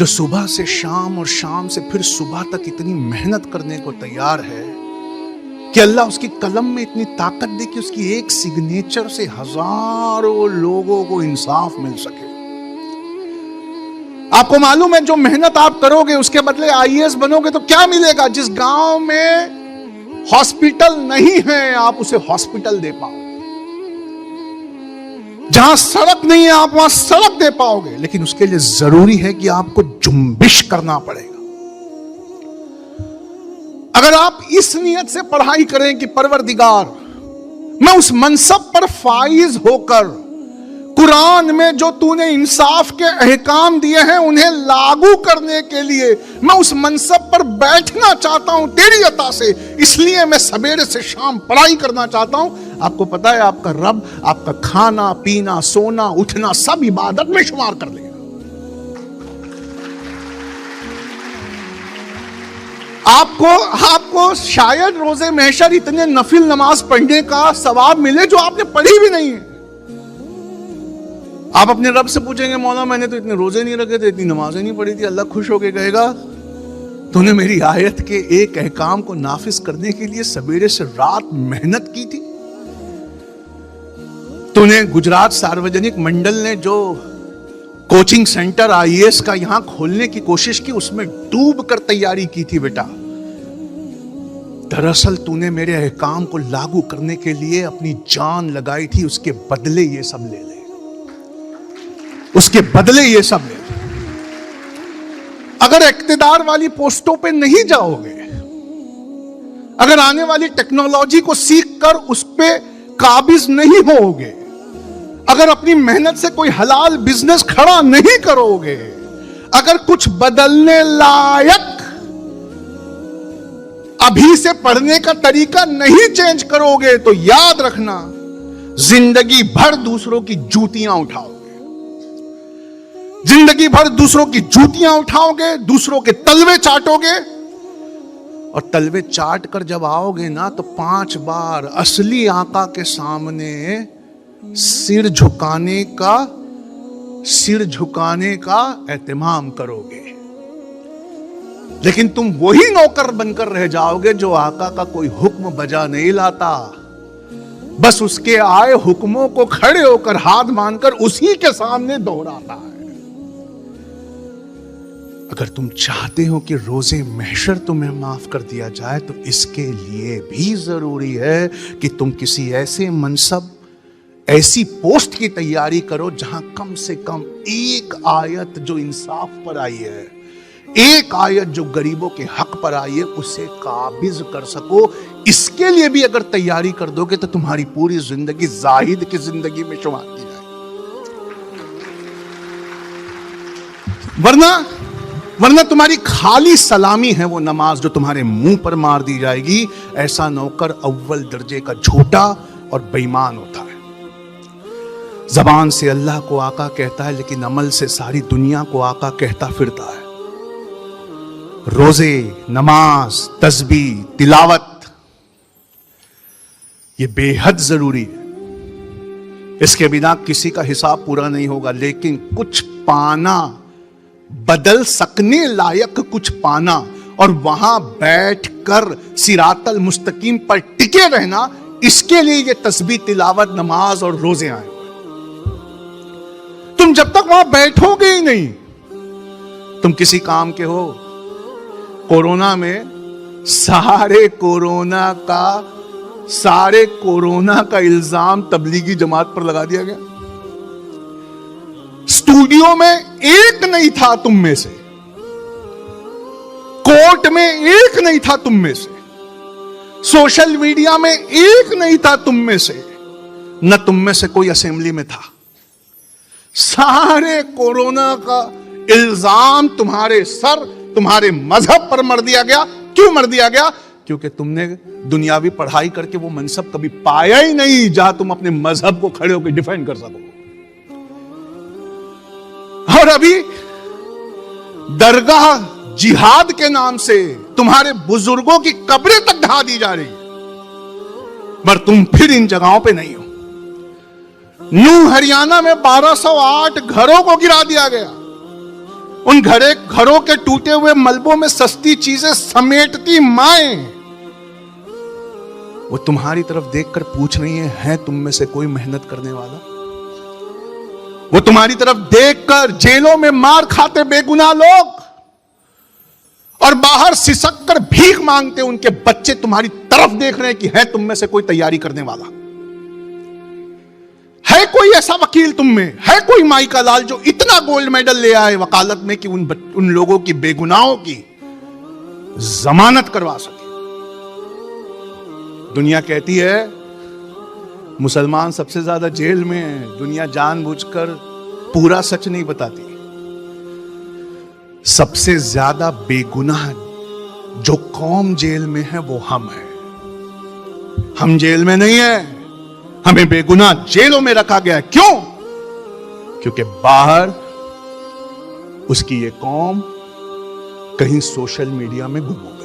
जो सुबह से शाम और शाम से फिर सुबह तक इतनी मेहनत करने को तैयार है कि अल्लाह उसकी कलम में इतनी ताकत दे कि उसकी एक सिग्नेचर से हजारों लोगों को इंसाफ मिल सके। आपको मालूम है जो मेहनत आप करोगे उसके बदले आईएएस बनोगे तो क्या मिलेगा? जिस गांव में हॉस्पिटल नहीं है आप उसे हॉस्पिटल दे पाओ, जहां सड़क नहीं है आप वहां सड़क दे पाओगे। लेकिन उसके लिए जरूरी है कि आपको जुम्बिश करना पड़ेगा। अगर आप इस नियत से पढ़ाई करें कि परवरदिगार मैं उस मनसब पर फाइज होकर कुरान में जो तूने इंसाफ के अहकाम दिए हैं उन्हें लागू करने के लिए मैं उस मनसब पर बैठना चाहता हूं तेरी अता से, इसलिए मैं सवेरे से शाम पढ़ाई करना चाहता हूं। आपको पता है आपका रब आपका खाना पीना सोना उठना सब इबादत में शुमार कर लेगा। आपको शायद रोजे महशर इतने नफिल नमाज पढ़ने का सवाब मिले जो आपने पढ़ी भी नहीं है। आप अपने रब से पूछेंगे मौला मैंने तो इतने रोजे नहीं रखे थे, इतनी नमाजें नहीं पढ़ी थी। अल्लाह खुश होकर कहेगा तूने मेरी आयत के एक अहकाम को नाफिज करने के लिए सवेरे से रात मेहनत की थी। तूने गुजरात सार्वजनिक मंडल ने जो कोचिंग सेंटर आईएएस का यहां खोलने की कोशिश की उसमें डूब कर तैयारी की थी बेटा। दरअसल तूने मेरे अहकाम को लागू करने के लिए अपनी जान लगाई थी, उसके बदले ये सब ले ले, उसके बदले ये सब ले। अगर इक्तिदार वाली पोस्टों पे नहीं जाओगे, अगर आने वाली टेक्नोलॉजी को सीख कर उस पे काबिज नहीं होगे, अगर अपनी मेहनत से कोई हलाल बिजनेस खड़ा नहीं करोगे, अगर कुछ बदलने लायक अभी से पढ़ने का तरीका नहीं चेंज करोगे तो याद रखना जिंदगी भर दूसरों की जूतियां उठाओगे, जिंदगी भर दूसरों की जूतियां उठाओगे, दूसरों के तलवे चाटोगे। और तलवे चाट कर जब आओगे ना तो 5 बार असली आका के सामने सिर झुकाने का एहतिमाम करोगे। लेकिन तुम वही नौकर बनकर रह जाओगे जो आका का कोई हुक्म बजा नहीं लाता, बस उसके आए हुक्मों को खड़े होकर हाथ मानकर उसी के सामने दोहराता है। अगर तुम चाहते हो कि रोजे महशर तुम्हें माफ कर दिया जाए तो इसके लिए भी जरूरी है कि तुम किसी ऐसे मनसब ऐसी पोस्ट की तैयारी करो जहां कम से कम एक आयत जो इंसाफ पर आई है, एक आयत जो गरीबों के हक पर आई है उसे काबिज कर सको। इसके लिए भी अगर तैयारी कर दोगे तो तुम्हारी पूरी जिंदगी जाहिद की जिंदगी में शुमार की जाएगी। वरना तुम्हारी खाली सलामी है वो नमाज जो तुम्हारे मुंह पर मार दी जाएगी। ऐसा नौकर अव्वल दर्जे का झूठा और बेईमान होता है। जबान से अल्लाह को आका कहता है लेकिन अमल से सारी दुनिया को आका कहता फिरता है। रोजे नमाज तस्बीह तिलावत ये बेहद जरूरी है, इसके बिना किसी का हिसाब पूरा नहीं होगा। लेकिन कुछ पाना, बदल सकने लायक कुछ पाना और वहां बैठकर सिरातल मुस्तकीम पर टिके रहना, इसके लिए ये तस्बीह तिलावत नमाज और रोजे आए। तुम जब तक वहां बैठोगे ही नहीं, तुम किसी काम के हो। कोरोना में सारे कोरोना का इल्जाम तबलीगी जमात पर लगा दिया गया। स्टूडियो में एक नहीं था तुम में से, कोर्ट में एक नहीं था तुम में से, सोशल मीडिया में एक नहीं था तुम में से, न तुम में से कोई असेंबली में था। सारे कोरोना का इल्जाम तुम्हारे सर, तुम्हारे मजहब पर मर दिया गया। क्यों मर दिया गया? क्योंकि तुमने दुनियावी पढ़ाई करके वो मनसब कभी पाया ही नहीं जहां तुम अपने मजहब को खड़े होकर डिफेंड कर सको। और अभी दरगाह जिहाद के नाम से तुम्हारे बुजुर्गों की कब्रें तक ढा दी जा रही है, पर तुम फिर इन जगहों पे नहीं हो। नूह हरियाणा में 1208 घरों को गिरा दिया गया। उन घरों के टूटे हुए मलबों में सस्ती चीजें समेटती माएं, वो तुम्हारी तरफ देखकर पूछ रही है तुम में से कोई मेहनत करने वाला? वो तुम्हारी तरफ देखकर जेलों में मार खाते बेगुनाह लोग और बाहर सिसक कर भीख मांगते उनके बच्चे तुम्हारी तरफ देख रहे हैं कि है तुम में से कोई तैयारी करने वाला? है कोई ऐसा वकील तुम में? है कोई माई का लाल जो इतना गोल्ड मेडल ले आए वकालत में कि उन लोगों की बेगुनाहों की जमानत करवा सके? दुनिया कहती है मुसलमान सबसे ज्यादा जेल में है। दुनिया जानबूझकर पूरा सच नहीं बताती। सबसे ज्यादा बेगुनाह जो कौम जेल में है वो हम हैं। हम जेल में नहीं है, हमें बेगुनाह जेलों में रखा गया है। क्यों? क्योंकि बाहर उसकी ये कौम कहीं सोशल मीडिया में गुम हो गई।